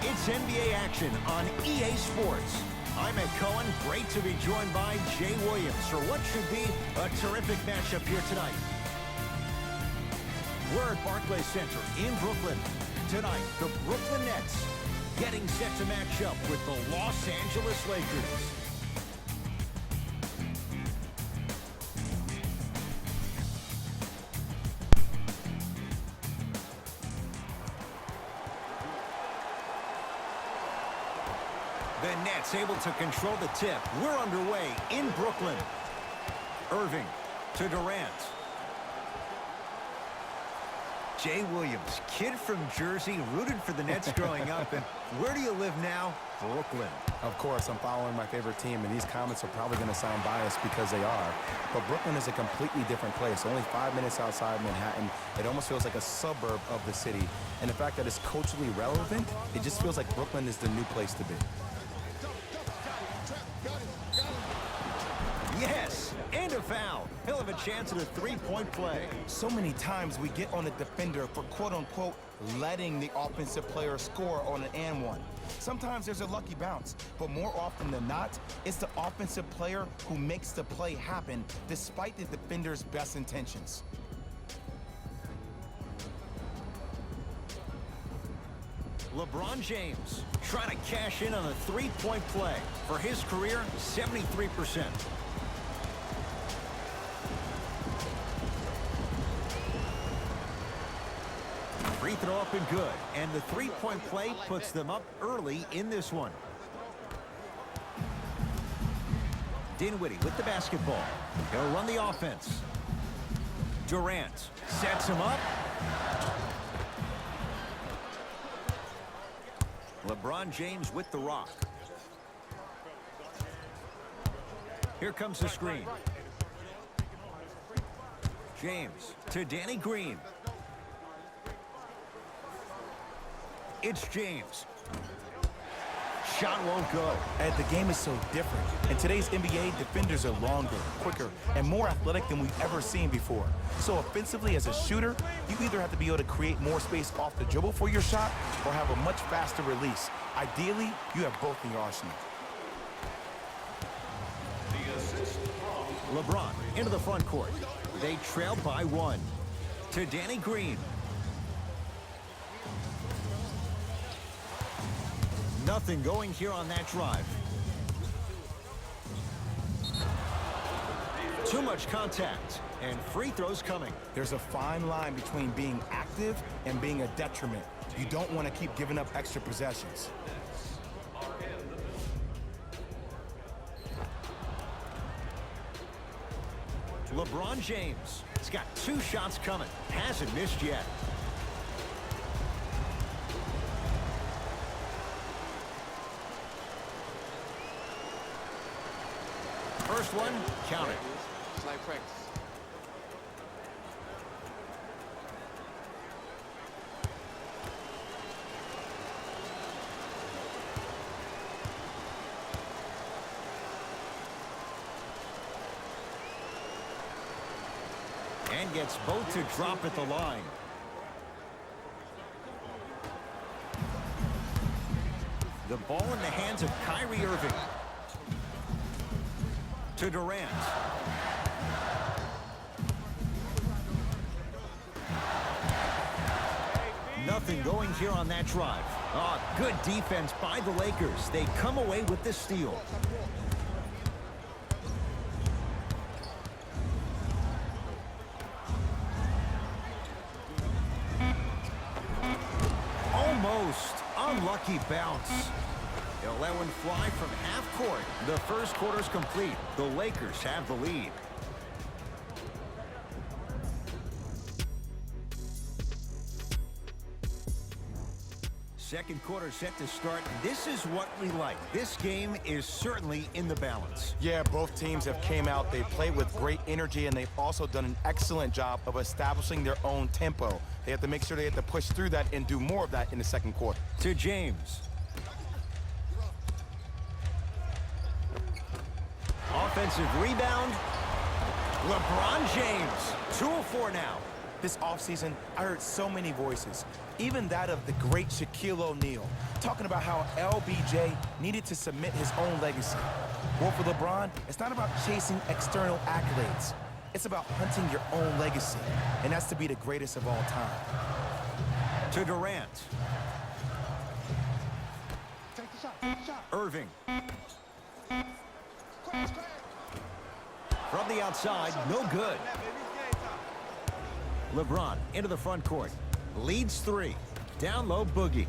It's NBA action on EA Sports. I'm Ed Cohen. Great to be joined by Jay Williams for what should be a terrific matchup here tonight. We're at Barclays Center in Brooklyn. Tonight, the Brooklyn Nets getting set to match up with the Los Angeles Lakers. The Nets able to control the tip. We're underway in Brooklyn. Irving to Durant. Jay Williams, kid from Jersey, rooted for the Nets growing up. And where do you live now? Brooklyn. Of course, I'm following my favorite team, and these comments are probably going to sound biased because they are. But Brooklyn is a completely different place. Only 5 minutes outside Manhattan. It almost feels like a suburb of the city. And the fact that it's culturally relevant, it just feels like Brooklyn is the new place to be. Yes, and a foul. He'll have a chance at a three-point play. So many times we get on the defender for quote-unquote letting the offensive player score on an and one. Sometimes there's a lucky bounce, but more often than not, it's the offensive player who makes the play happen despite the defender's best intentions. LeBron James trying to cash in on a three-point play. For his career, 73%. Free throw up and good. And the three-point play puts them up early in this one. Dinwiddie with the basketball. He'll run the offense. Durant sets him up. LeBron James with the rock. Here comes the screen. James to Danny Green. It's James. Shot won't go. And the game is so different. In today's NBA, defenders are longer, quicker, and more athletic than we've ever seen before. So offensively, as a shooter, you either have to be able to create more space off the dribble for your shot or have a much faster release. Ideally, you have both in your arsenal. LeBron into the front court. They trail by one. To Danny Green. Nothing going here on that drive. Too much contact, and free throws coming. There's a fine line between being active and being a detriment. You don't want to keep giving up extra possessions. LeBron James has got 2 shots coming. Hasn't missed yet. First one, count it. Slight practice. And gets both to drop at the line. The ball in the hands of Kyrie Irving. To Durant. Nothing going here on that drive. Oh, good defense by the Lakers. They come away with the steal. Almost. Unlucky bounce. They'll let one fly from half court. The first quarter's complete. The Lakers have the lead. Second quarter set to start. This is what we like. This game is certainly in the balance. Yeah, both teams have came out. They played with great energy, and they've also done an excellent job of establishing their own tempo. They have to make sure they have to push through that and do more of that in the second quarter. To James. Offensive rebound. LeBron James. 2 of 4 now. This offseason, I heard so many voices, even that of the great Shaquille O'Neal, talking about how LBJ needed to submit his own legacy. Well, for LeBron, it's not about chasing external accolades. It's about hunting your own legacy, and that's to be the greatest of all time. To Durant. Irving. From the outside, no good. LeBron into the front court. Leads 3. Down low, Boogie.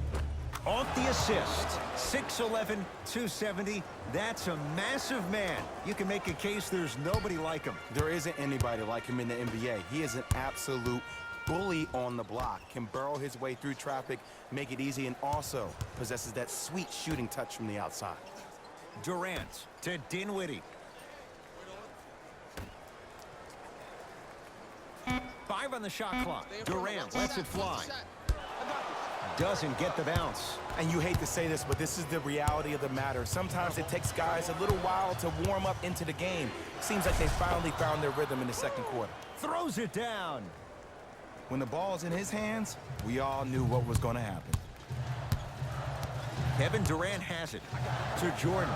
Off the assist. 6'11", 270. That's a massive man. You can make a case there's nobody like him. There isn't anybody like him in the NBA. He is an absolute bully on the block, can burrow his way through traffic, make it easy, and also possesses that sweet shooting touch from the outside. Durant to Dinwiddie. 5 on the shot clock. Durant lets it fly. Doesn't get the bounce. And you hate to say this, but this is the reality of the matter. Sometimes it takes guys a little while to warm up into the game. Seems like they finally found their rhythm in the second quarter. Throws it down. When the ball's in his hands, we all knew what was going to happen. Kevin Durant has it. To Jordan.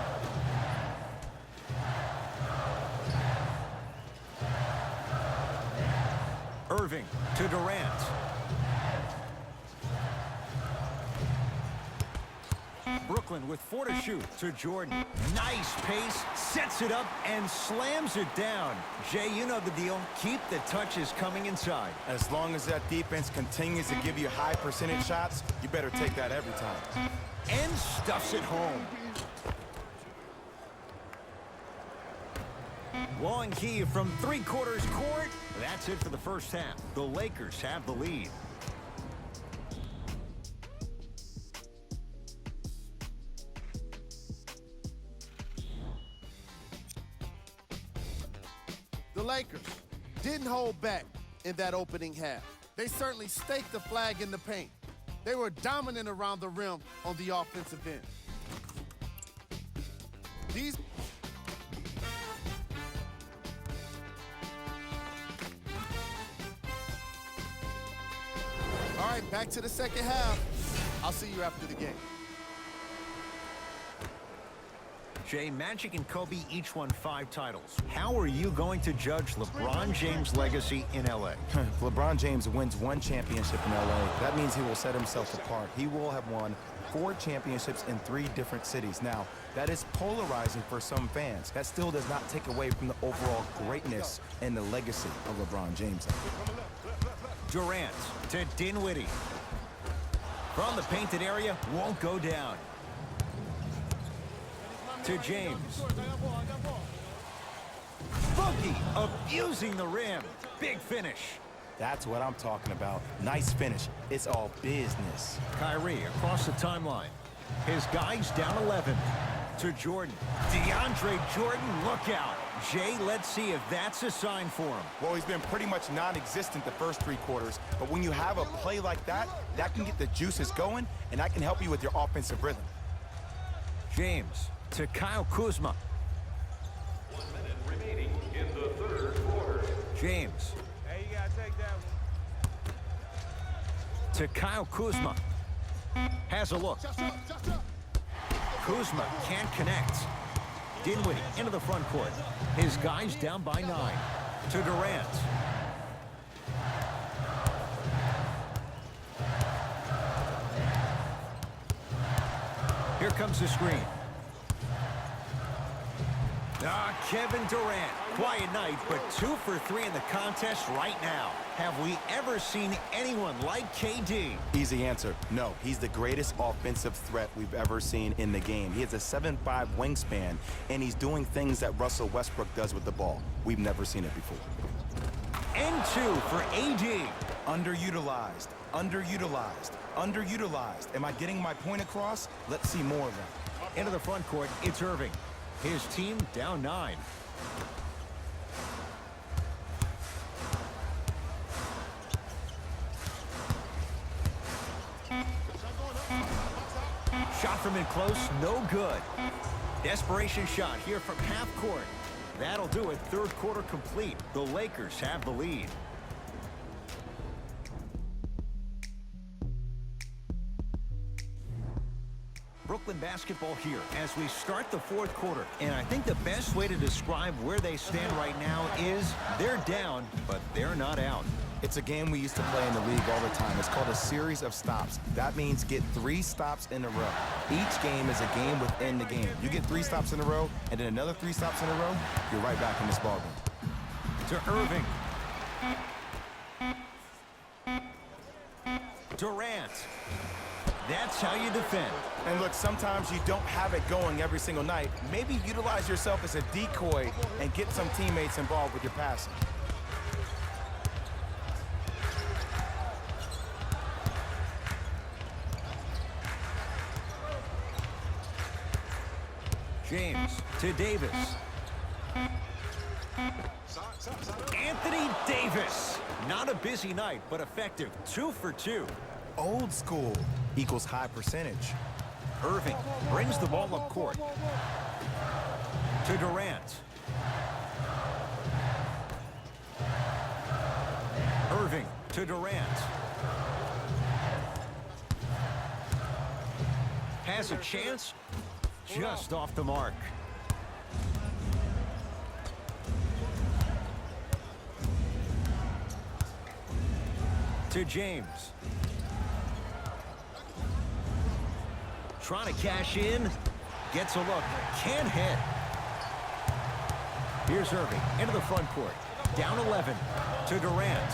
Irving to Durant. Brooklyn with 4 to shoot. To Jordan. Nice pace. Sets it up and slams it down. Jay, you know the deal. Keep the touches coming inside. As long as that defense continues to give you high percentage shots, you better take that every time. And stuffs it home. Long key from 3/4 court. That's it for the first half. The Lakers have the lead. The Lakers didn't hold back in that opening half. They certainly staked the flag in the paint. They were dominant around the rim on the offensive end. All right, back to the second half. I'll see you after the game. Jay, Magic and Kobe each won 5 titles. How are you going to judge LeBron James' legacy in L.A.? If LeBron James wins 1 championship in L.A., that means he will set himself apart. He will have won 4 championships in 3 different cities. Now, that is polarizing for some fans. That still does not take away from the overall greatness and the legacy of LeBron James. Durant to Dinwiddie. From the painted area, won't go down. To James. Boogie abusing the rim. Big finish. That's what I'm talking about. Nice finish. It's all business. Kyrie across the timeline. His guys down 11. To Jordan. DeAndre Jordan, look out. Jay, let's see if that's a sign for him. Well, he's been pretty much non-existent the first 3 quarters, but when you have a play like that, that can get the juices going, and that can help you with your offensive rhythm. James to Kyle Kuzma. 1 minute remaining in the third quarter. James. Hey, you gotta take that one. To Kyle Kuzma. Has a look. Kuzma can't connect. Dinwiddie into the front court. His guys down by 9. To Durant. Here comes the screen. Kevin Durant. Quiet night, but 2 for 3 in the contest right now. Have we ever seen anyone like KD? Easy answer. No, he's the greatest offensive threat we've ever seen in the game. He has a 7'5" wingspan, and he's doing things that Russell Westbrook does with the ball. We've never seen it before. And 2 for AD. Underutilized, underutilized, underutilized. Am I getting my point across? Let's see more of that. Into the front court, it's Irving. His team down 9. Shot from in close, no good. Desperation shot here from half court. That'll do it. Third quarter complete. The Lakers have the lead. Brooklyn basketball here as we start the fourth quarter. And I think the best way to describe where they stand right now is they're down, but they're not out. It's a game we used to play in the league all the time. It's called a series of stops. That means get 3 stops in a row. Each game is a game within the game. You get 3 stops in a row, and then another 3 stops in a row, you're right back in this ballgame. To Irving. Durant. That's how you defend. And look, sometimes you don't have it going every single night. Maybe utilize yourself as a decoy and get some teammates involved with your passing. James to Davis. Anthony Davis. Not a busy night, but effective. 2 for 2. Old school equals high percentage. Irving brings the ball up court. To Durant. Irving to Durant. Has a chance. Just off the mark. To James. Trying to cash in. Gets a look. Can't hit. Here's Irving into the front court. Down 11 to Durant.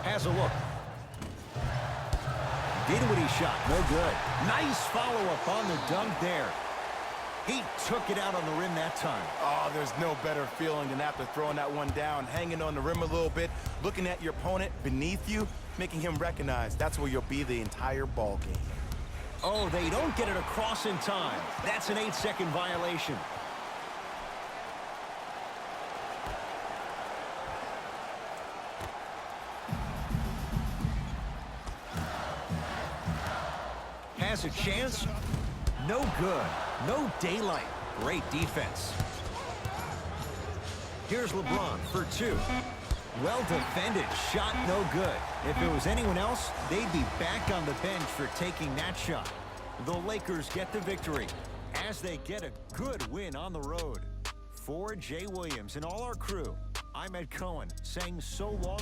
Has a look. Did what he shot. No good. Nice follow-up on the dunk there. He took it out on the rim that time. Oh, there's no better feeling than after throwing that one down, hanging on the rim a little bit, looking at your opponent beneath you, making him recognize that's where you'll be the entire ball game. Oh, they don't get it across in time. That's an 8-second violation. Has a chance. No good. No daylight. Great defense. Here's LeBron for 2. Well defended. Shot no good. If it was anyone else, they'd be back on the bench for taking that shot. The Lakers get the victory as they get a good win on the road. For Jay Williams and all our crew, I'm Ed Cohen saying so long.